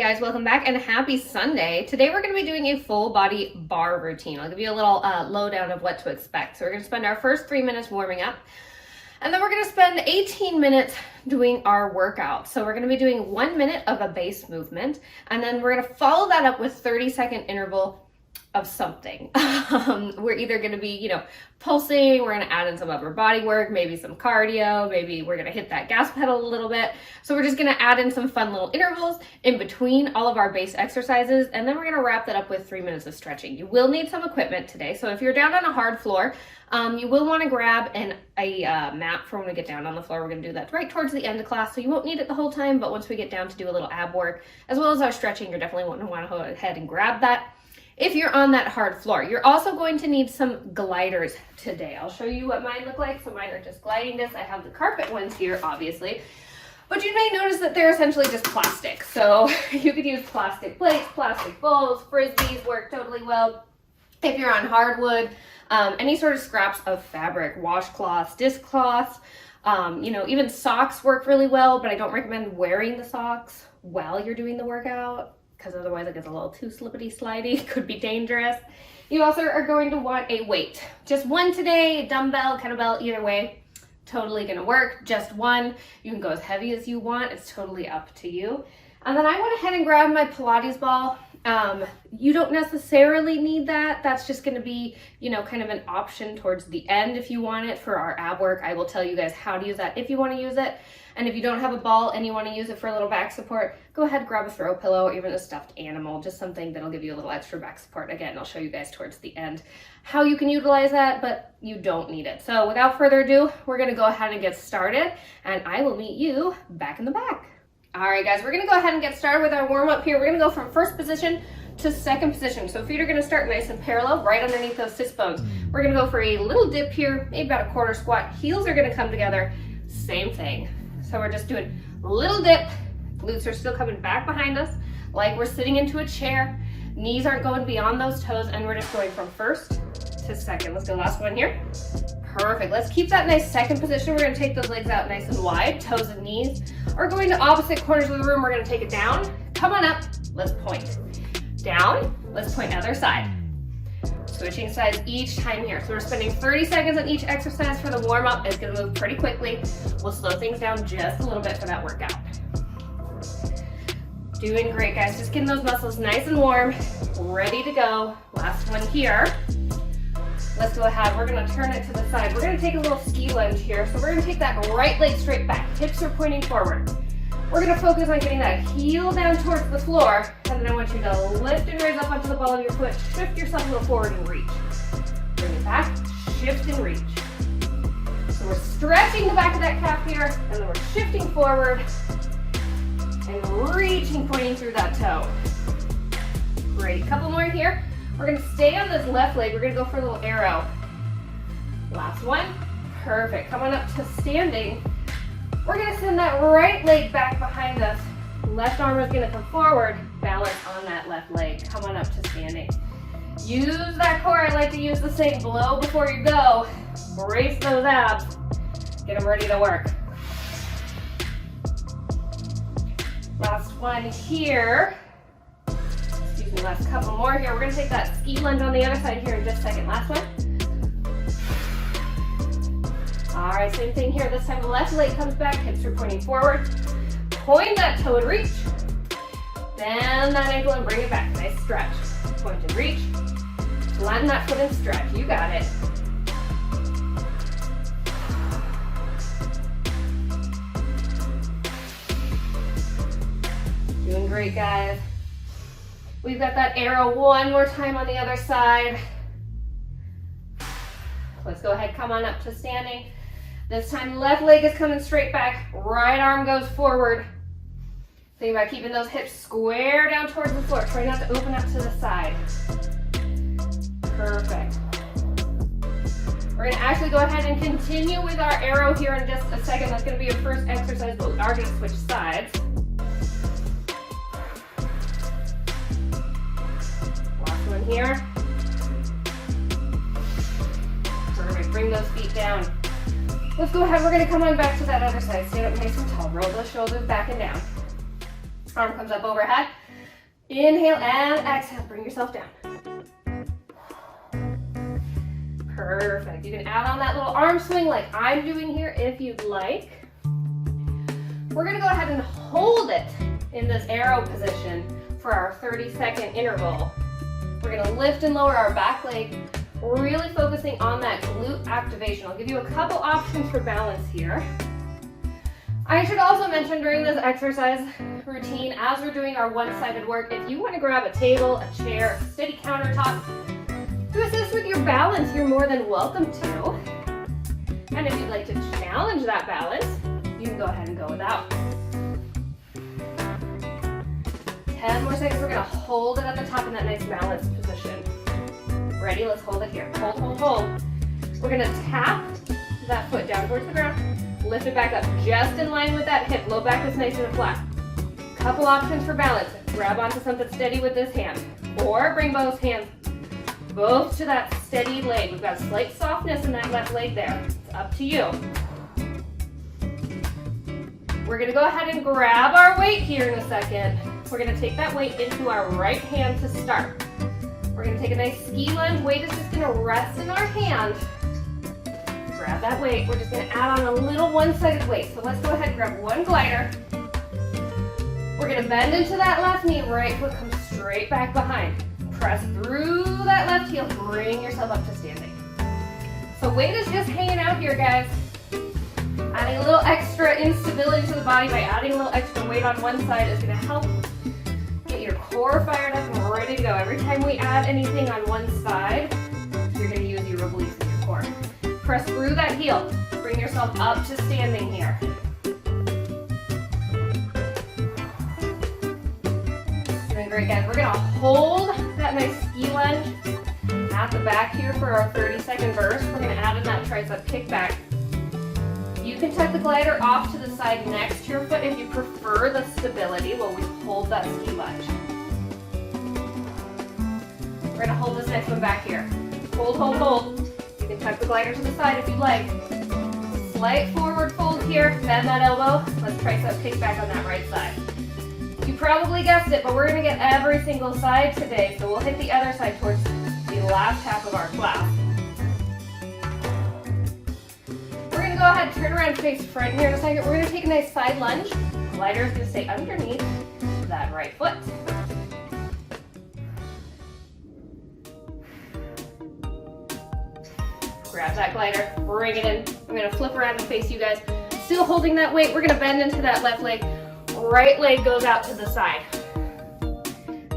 guys, welcome back and happy Sunday. Today we're going to be doing a full body bar routine. I'll give you a little lowdown of what to expect. So we're going to spend our first 3 minutes warming up, and then we're going to spend 18 minutes doing our workout. So we're going to be doing 1 minute of a base movement, and then we're going to follow that up with 30-second interval of something. We're either going to be, pulsing, we're going to add in some upper body work, maybe some cardio, maybe we're going to hit that gas pedal a little bit. So we're just going to add in some fun little intervals in between all of our base exercises, and then we're going to wrap that up with 3 minutes of stretching. You will need some equipment today. So if you're down on a hard floor, you will want to grab a mat for when we get down on the floor. We're going to do that right towards the end of class, so you won't need it the whole time, but once we get down to do a little ab work, as well as our stretching, you're definitely going to want to go ahead and grab that. If you're on that hard floor, you're also going to need some gliders today. I'll show you what mine look like. So mine are just gliding discs. I have the carpet ones here, obviously, but you may notice that they're essentially just plastic. So you could use plastic plates, plastic bowls, frisbees work totally well. If you're on hardwood, any sort of scraps of fabric, washcloths, disc cloths, even socks work really well, but I don't recommend wearing the socks while you're doing the workout, because otherwise it gets a little too slippity slidey, could be dangerous. You also are going to want a weight. Just one today, dumbbell, kettlebell, either way, totally gonna work. Just one. You can go as heavy as you want. It's totally up to you. And then I went ahead and grabbed my Pilates ball. You don't necessarily need that. That's just gonna be, kind of an option towards the end if you want it for our ab work. I will tell you guys how to use that if you wanna use it. And if you don't have a ball and you want to use it for a little back support, go ahead, grab a throw pillow or even a stuffed animal, just something that'll give you a little extra back support. Again, I'll show you guys towards the end how you can utilize that, but you don't need it. So without further ado, we're going to go ahead and get started, and I will meet you back in the back. All right, guys, we're going to go ahead and get started with our warm up here. We're going to go from first position to second position. So feet are going to start nice and parallel right underneath those sit bones. We're going to go for a little dip here, maybe about a quarter squat. Heels are going to come together. Same thing. So we're just doing a little dip. Glutes are still coming back behind us like we're sitting into a chair. Knees aren't going beyond those toes, and we're just going from first to second. Let's go last one here. Perfect. Let's keep that nice second position. We're going to take those legs out nice and wide, toes and knees. We're going to opposite corners of the room. We're going to take it down. Come on up. Let's point. Down. Let's point other side. Switching sides each time here. So we're spending 30 seconds on each exercise for the warm up. It's going to move pretty quickly. We'll slow things down just a little bit for that workout. Doing great, guys. Just getting those muscles nice and warm, ready to go. Last one here. Let's go ahead. We're going to turn it to the side. We're going to take a little ski lunge here. So we're going to take that right leg straight back. Hips are pointing forward. We're going to focus on getting that heel down towards the floor, and then I want you to lift and raise up onto the ball of your foot. Shift yourself a little forward and reach. Bring it back, shift and reach. So we're stretching the back of that calf here, and then we're shifting forward and reaching, pointing through that toe. Great, couple more here. We're going to stay on this left leg. We're going to go for a little arrow. Last one. Perfect. Come on up to standing. We're going to send that right leg back behind us. Left arm is going to come forward, balance on that left leg. Come on up to standing. Use that core. I like to use the saying, blow before you go. Brace those abs. Get them ready to work. Last one here. Excuse me, last couple more here. We're going to take that ski lunge on the other side here in just a second. Last one. All right, same thing here. This time the left leg comes back, hips are pointing forward. Point that toe and reach. Bend that ankle and bring it back. Nice stretch. Point and reach. Flatten that foot and stretch. You got it. Doing great, guys. We've got that arrow one more time on the other side. Let's go ahead, come on up to standing. This time, left leg is coming straight back. Right arm goes forward. Think about keeping those hips square down towards the floor. Try not to open up to the side. Perfect. We're going to actually go ahead and continue with our arrow here in just a second. That's going to be your first exercise, but we are going to switch sides. Last one here. Perfect. Bring those feet down. Let's go ahead. We're going to come on back to that other side. Stand up nice and tall. Roll those shoulders back and down. Arm comes up overhead. Inhale and exhale, bring yourself down. Perfect. You can add on that little arm swing like I'm doing here if you'd like. We're gonna go ahead and hold it in this arrow position for our 30-second interval. We're gonna lift and lower our back leg, really focusing on that glute activation. I'll give you a couple options for balance here. I should also mention during this exercise routine, as we're doing our one-sided work, if you want to grab a table, a chair, a steady countertop to assist with your balance, you're more than welcome to. And if you'd like to challenge that balance, you can go ahead and go without. 10 more seconds. We're going to hold it at the top in that nice balanced position. Ready? Let's hold it here. Hold, hold, hold. We're going to tap that foot down towards the ground. Lift it back up just in line with that hip. Low back is nice and flat. Couple options for balance. Grab onto something steady with this hand, or bring both hands both to that steady leg. We've got slight softness in that left leg there. It's up to you. We're gonna go ahead and grab our weight here in a second. We're gonna take that weight into our right hand to start. We're gonna take a nice ski lunge. Weight is just gonna rest in our hand. Grab that weight. We're just gonna add on a little one-sided weight. So let's go ahead and grab one glider. We're gonna bend into that left knee. Right foot comes straight back behind. Press through that left heel. Bring yourself up to standing. So weight is just hanging out here, guys. Adding a little extra instability to the body by adding a little extra weight on one side is gonna help get your core fired up and ready to go. Every time we add anything on one side, you're gonna use your release in your core. Press through that heel. Bring yourself up to standing here. Doing great, guys. We're gonna hold that nice ski lunge at the back here for our 30-second burst. We're gonna add in that tricep kickback. You can tuck the glider off to the side next to your foot if you prefer the stability while we hold that ski lunge. We're gonna hold this next one back here. Hold, hold, hold. You can tuck the glider to the side if you'd like. Slight forward fold here, bend that elbow. Let's tricep kickback on that right side. You probably guessed it, but we're gonna get every single side today, so we'll hit the other side towards the last half of our class. We're gonna go ahead and turn around face front here in a second. We're gonna take a nice side lunge. Glider is gonna stay underneath that right foot. Grab that glider, bring it in. I'm gonna flip around and face you guys. Still holding that weight. We're gonna bend into that left leg. Right leg goes out to the side.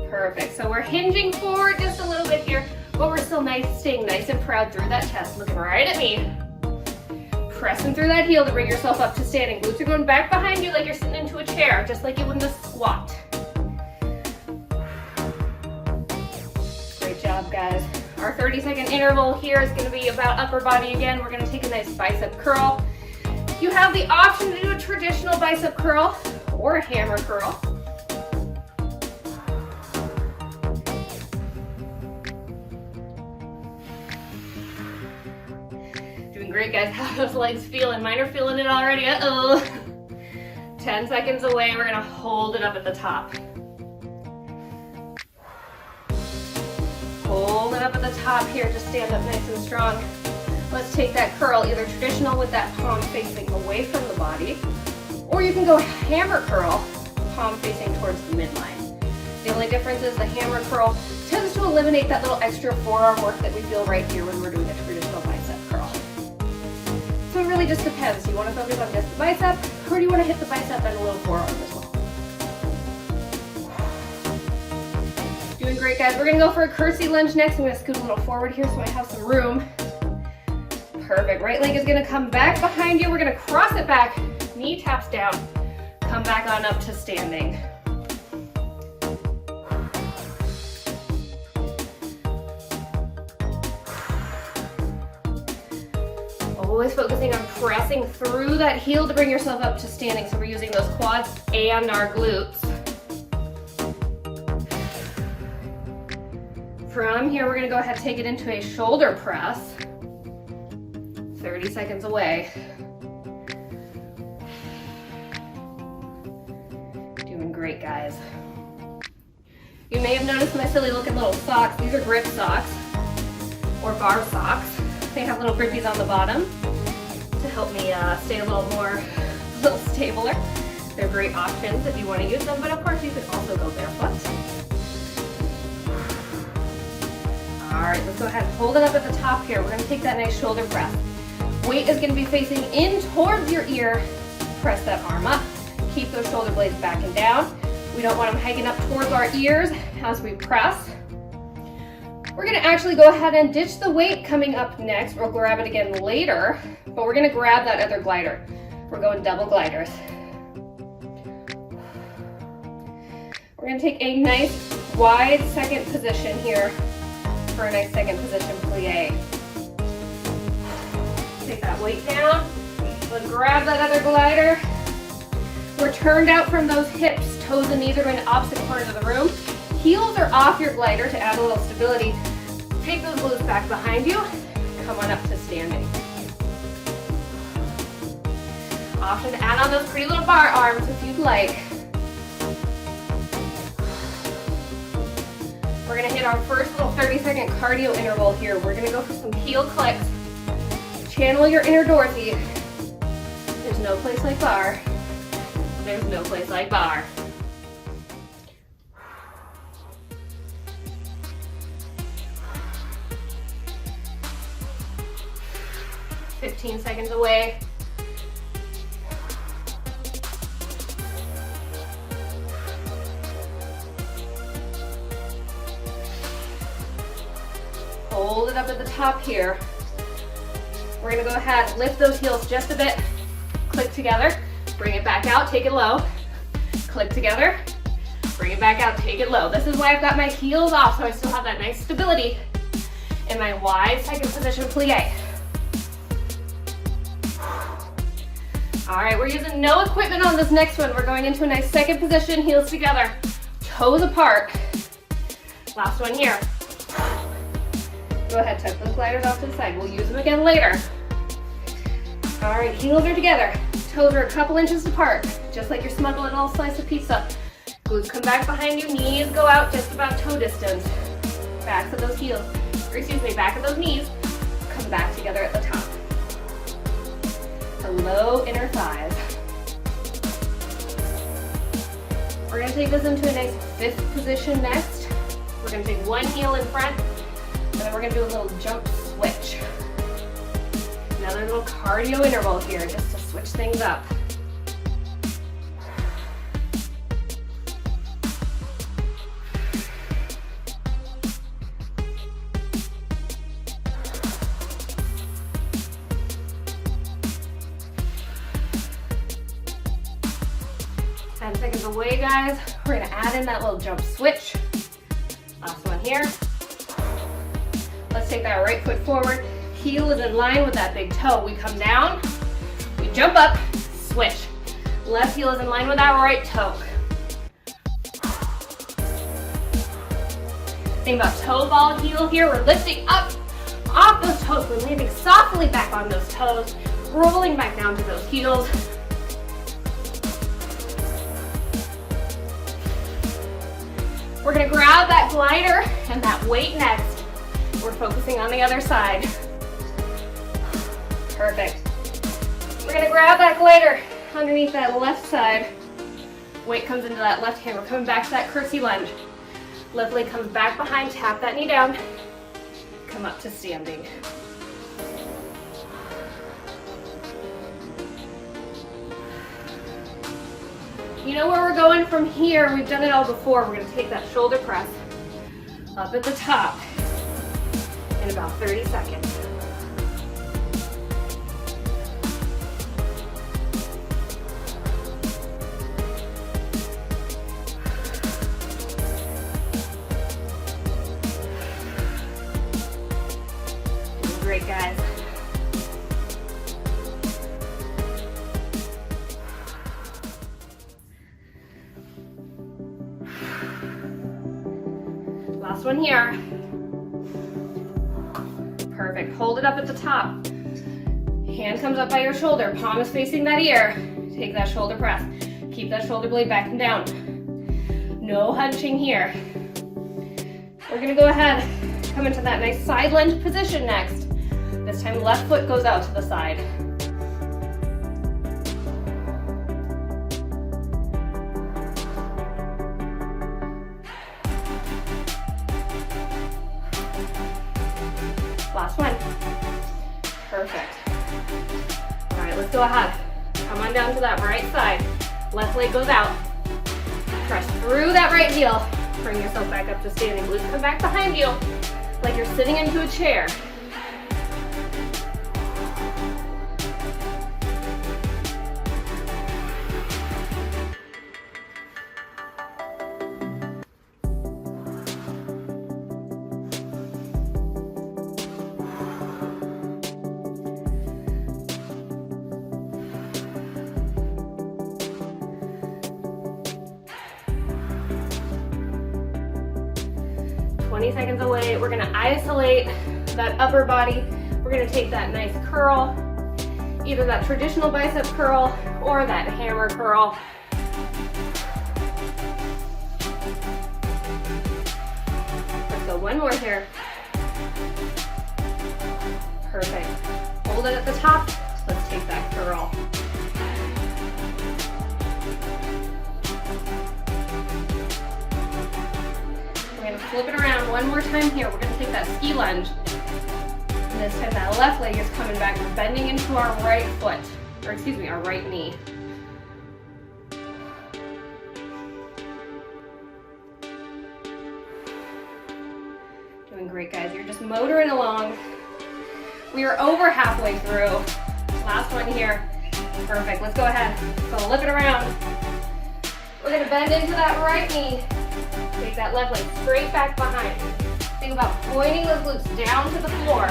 Perfect. So we're hinging forward just a little bit here, but we're still staying nice and proud through that chest, looking right at me. Pressing through that heel to bring yourself up to standing. Glutes are going back behind you like you're sitting into a chair, just like you would in a squat. Great job, guys. Our 30-second interval here is going to be about upper body again. We're going to take a nice bicep curl. You have the option to do a traditional bicep curl or a hammer curl. Doing great, guys. How are those legs feeling? Mine are feeling it already. Uh-oh. 10 seconds away. We're going to hold it up at the top. Hold it up at the top here. Just stand up nice and strong. Let's take that curl, either traditional with that palm facing away from the body, or you can go hammer curl, palm facing towards the midline. The only difference is the hammer curl tends to eliminate that little extra forearm work that we feel right here when we're doing a traditional bicep curl. So it really just depends. Do you want to focus on just the bicep, or do you want to hit the bicep and a little forearm as well? Doing great, guys. We're going to go for a curtsy lunge next. I'm going to scoot a little forward here so I have some room. Perfect. Right leg is going to come back behind you. We're going to cross it back. Knee taps down. Come back on up to standing. Always focusing on pressing through that heel to bring yourself up to standing. So we're using those quads and our glutes. From here, we're going to go ahead and take it into a shoulder press. 30 seconds away. Doing great, guys. You may have noticed my silly looking little socks. These are grip socks or bar socks. They have little grippies on the bottom to help me stay a little stabler. They're great options if you want to use them, but of course you could also go barefoot. All right, let's go ahead and hold it up at the top here. We're gonna take that nice shoulder press. Weight is gonna be facing in towards your ear. Press that arm up. Keep those shoulder blades back and down. We don't want them hiking up towards our ears as we press. We're gonna actually go ahead and ditch the weight coming up next. We'll grab it again later, but we're gonna grab that other glider. We're going double gliders. We're gonna take a nice wide second position here for a nice second position plie. Take that weight down. Let's grab that other glider. We're turned out from those hips. Toes and knees are going to opposite corners of the room. Heels are off your glider to add a little stability. Take those glutes back behind you. Come on up to standing. Option to add on those pretty little bar arms if you'd like. We're gonna hit our first little 30-second cardio interval here. We're gonna go for some heel clicks. Channel your inner Dorothy. There's no place like bar. There's no place like bar. "15 seconds away. Hold it up at the top here. We're gonna go ahead, lift those heels just a bit, click together, bring it back out, take it low, click together, bring it back out, take it low. This is why I've got my heels off, so I still have that nice stability in my wide second position plie. All right, we're using no equipment on this next one. We're going into a nice second position, heels together, toes apart. Last one here. Go ahead, tuck those gliders off to the side. We'll use them again later. All right, heels are together. Toes are a couple inches apart, just like you're smuggling a little slice of pizza. Glutes come back behind you, knees go out just about toe distance. Backs of those heels, or excuse me, back of those knees come back together at the top. The low inner thighs. We're gonna take this into a nice fifth position next. We're gonna take one heel in front, and then we're gonna do a little jump switch. Another little cardio interval here just to switch things up. Seconds away, guys. We're gonna add in that little jump switch. Last one here. Let's take that right foot forward. Heel is in line with that big toe. We come down, we jump up, switch. Left heel is in line with that right toe. Think about toe ball heel here. We're lifting up off those toes. We're landing softly back on those toes, rolling back down to those heels. We're gonna grab that glider and that weight next. We're focusing on the other side. Perfect. We're gonna grab that glider underneath that left side. Weight comes into that left hand. We're coming back to that curtsy lunge. Left leg comes back behind, tap that knee down. Come up to standing. You know where we're going from here. We've done it all before. We're going to take that shoulder press up at the top in about 30 seconds. Doing great, guys. Last one here. Perfect. Hold it up at the top. Hand comes up by your shoulder. Palm is facing that ear. Take that shoulder press. Keep that shoulder blade back and down. No hunching here. We're gonna go ahead, come into that nice side lunge position next. This time left foot goes out to the side. Last one. Perfect. All right, let's go ahead. Come on down to that right side. Left leg goes out. Press through that right heel. Bring yourself back up to standing. Glutes come back behind you like you're sitting into a chair. Seconds away. We're gonna isolate that upper body. We're gonna take that nice curl, either that traditional bicep curl or that hammer curl. Let's go one more here. Perfect. Hold it at the top. Let's take that curl. Flip it around one more time here. We're gonna take that ski lunge. And this time that left leg is coming back. We're bending into our right foot, or excuse me, our right knee. Doing great, guys. You're just motoring along. We are over halfway through. Last one here. Perfect. Let's go ahead. Flip it around. We're gonna bend into that right knee. Take that left leg straight back behind. Think about pointing those glutes down to the floor.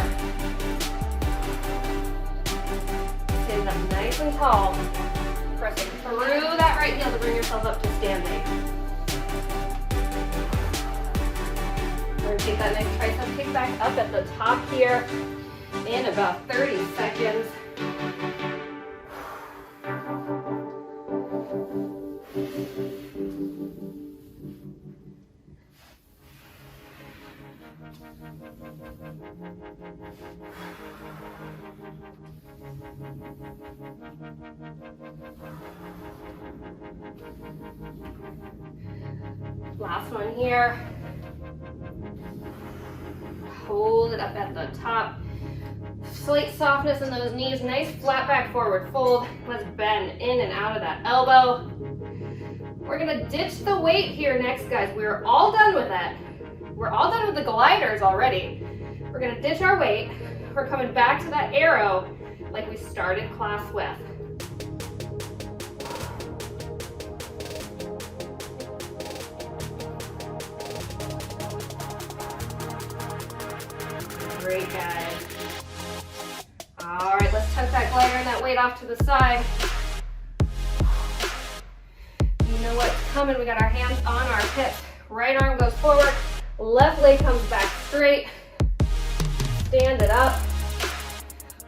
Stand up nice and tall. Pressing through that right heel to bring yourself up to standing. We're going to take that nice tricep kick back up at the top here in about 30 seconds. Last one here. Hold it up at the top. Slight softness in those knees. Nice flat back forward fold. Let's bend in and out of that elbow. We're gonna ditch the weight here next, guys. We're all done with that. We're all done with the gliders already. We're gonna ditch our weight. We're coming back to that arrow like we started class with. Great, guys. All right, let's tuck that glider and that weight off to the side. You know what's coming. We got our hands on our hips. Right arm goes forward. Left leg comes back straight. Stand it up.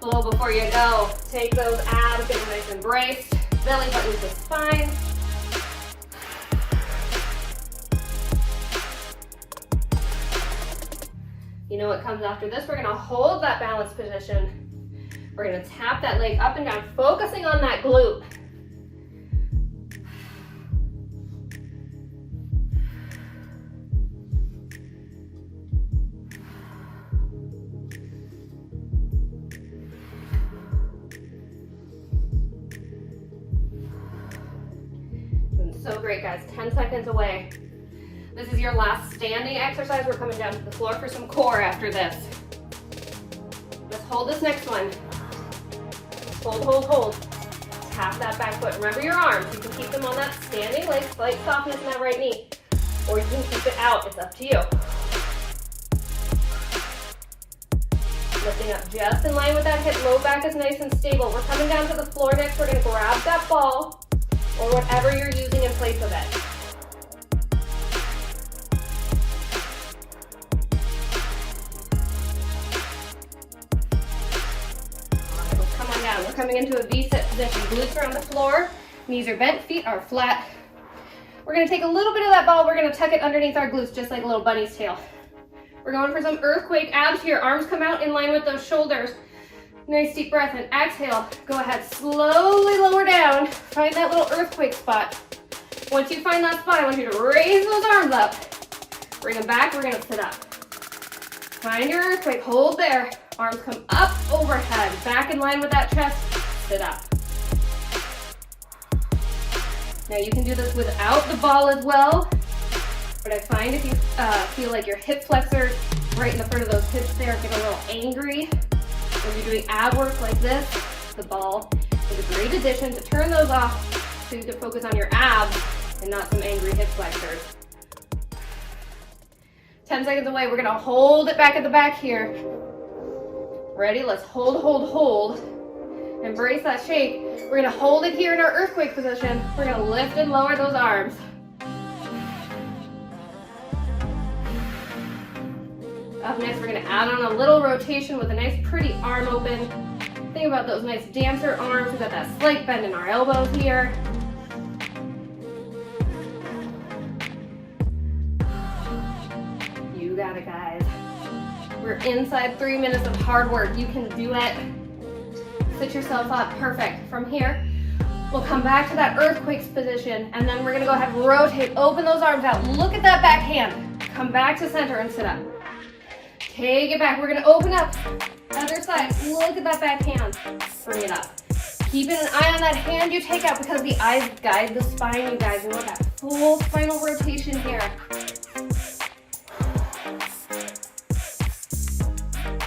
Blow before you go. Take those abs, get them nice and braced. Belly button to spine. You know what comes after this? We're gonna hold that balanced position. We're gonna tap that leg up and down, focusing on that glute. Doing so great, guys. 10 seconds away. This is your last standing exercise. We're coming down to the floor for some core after this. Let's hold this next one. Hold, hold, hold. Tap that back foot. Remember your arms. You can keep them on that standing leg, slight softness in that right knee. Or you can keep it out. It's up to you. Lifting up just in line with that hip. Low back is nice and stable. We're coming down to the floor next. We're going to grab that ball or whatever you're using in place of it. We're coming into a V-sit position. Glutes are on the floor, knees are bent, feet are flat. We're going to take a little bit of that ball, we're going to tuck it underneath our glutes just like a little bunny's tail. We're going for some earthquake abs here. Arms come out in line with those shoulders. Nice deep breath and exhale. Go ahead, slowly lower down. Find that little earthquake spot. Once you find that spot, I want you to raise those arms up. Bring them back, we're gonna sit up. Find your earthquake, hold there. Arms come up, overhead. Back in line with that chest, sit up. Now you can do this without the ball as well, but I find if you feel like your hip flexors right in the front of those hips there get a little angry, when you're doing ab work like this, the ball is a great addition to turn those off so you can focus on your abs and not some angry hip flexors. 10 seconds away, we're gonna hold it back at the back here. Ready? Let's hold, hold, hold. Embrace that shake. We're gonna hold it here in our earthquake position. We're gonna lift and lower those arms. Up next, we're gonna add on a little rotation with a nice pretty arm open. Think about those nice dancer arms. We've got that slight bend in our elbows here. You got it, guys. We're inside 3 minutes of hard work. You can do it. Sit yourself up, perfect. From here, we'll come back to that earthquake position, and then we're gonna go ahead and rotate, open those arms out. Look at that back hand. Come back to center and sit up. Take it back. We're gonna open up. Other side. Look at that back hand. Bring it up. Keeping an eye on that hand you take out because the eyes guide the spine, you guys. We want that full spinal rotation here.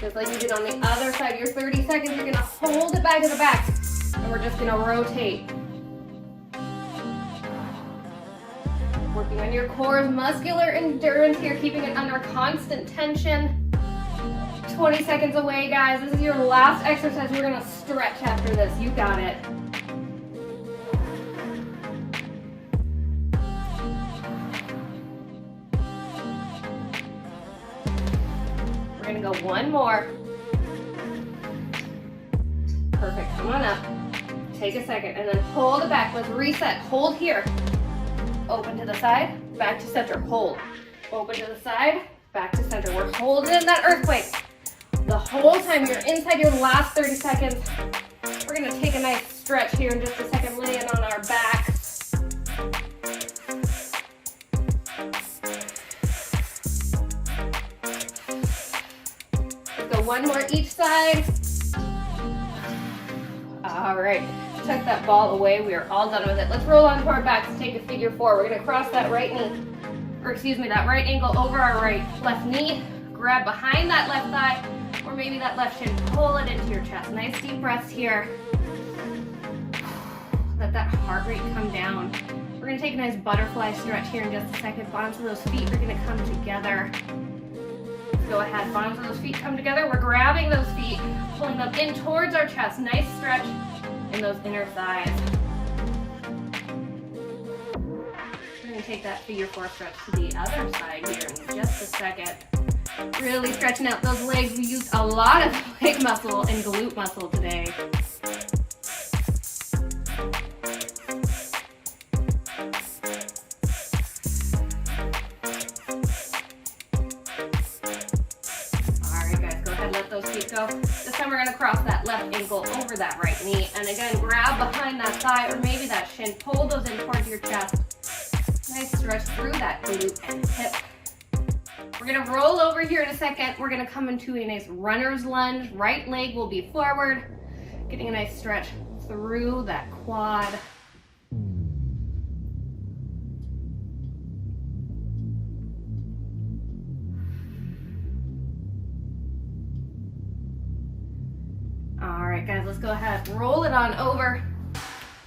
Just like you did on the other side, your 30 seconds, you're gonna hold it back to the back. And we're just gonna rotate. Working on your core's muscular endurance here, keeping it under constant tension. 20 seconds away, guys. This is your last exercise. We're gonna stretch after this. You got it. We're gonna go one more. Perfect, come on up. Take a second and then hold it back. Let's reset, hold here. Open to the side, back to center, hold. Open to the side, back to center. We're holding in that earthquake. The whole time you're inside your last 30 seconds. We're gonna take a nice stretch here in just a second, laying on our backs. Let's go one more each side. All right, tuck that ball away. We are all done with it. Let's roll onto our backs, take a figure four. We're gonna cross that right knee, or excuse me, that right ankle over our left knee. Grab behind that left thigh, or maybe that left shin, pull it into your chest. Nice deep breaths here. Let that heart rate come down. We're gonna take a nice butterfly stretch here in just a second. Bottoms of those feet are gonna come together. Go ahead, bottoms of those feet come together. We're grabbing those feet, pulling them in towards our chest. Nice stretch in those inner thighs. We're gonna take that figure four stretch to the other side here in just a second. Really stretching out those legs. We used a lot of leg muscle and glute muscle today. All right, guys, go ahead, let those feet go. This time we're gonna cross that left ankle over that right knee. And again, grab behind that thigh or maybe that shin. Pull those in towards your chest. Nice stretch through that glute and hip. We're gonna roll over here in a second. We're gonna come into a nice runner's lunge. Right leg will be forward, getting a nice stretch through that quad. All right, guys, let's go ahead, roll it on over.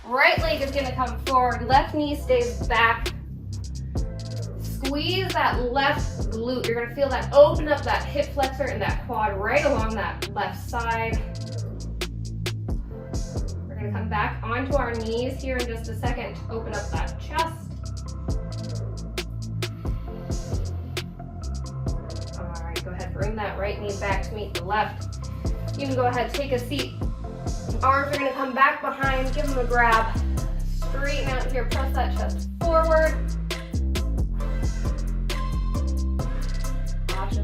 Right leg is gonna come forward, left knee stays back. Squeeze that left glute. You're gonna feel that open up that hip flexor and that quad right along that left side. We're gonna come back onto our knees here in just a second to open up that chest. All right, go ahead, bring that right knee back to meet the left. You can go ahead, take a seat. Arms are gonna come back behind, give them a grab. Straighten out here, press that chest forward.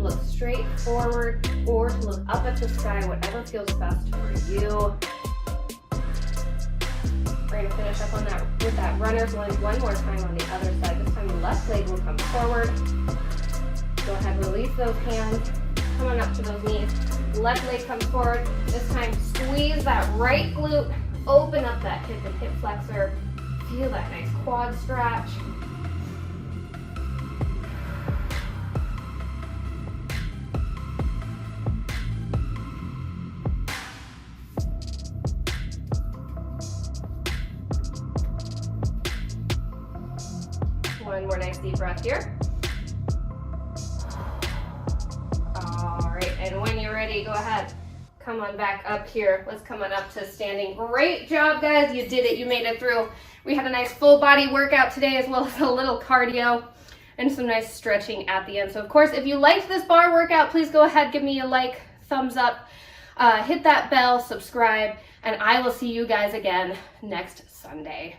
look straight forward or to look up at the sky, whatever feels best for you. We're going to finish up on that with that runner's lunge one more time on the other side. This time the left leg will come forward. Go ahead, release those hands. Come on up to those knees. Left leg comes forward. This time squeeze that right glute. Open up that hip and hip flexor. Feel that nice quad stretch. One more nice deep breath here. All right, and when you're ready, go ahead. Come on back up here. Let's come on up to standing. Great job, guys. You did it. You made it through. We had a nice full body workout today as well as a little cardio and some nice stretching at the end. So, of course, if you liked this bar workout, please go ahead, give me a like, thumbs up, hit that bell, subscribe, and I will see you guys again next Sunday.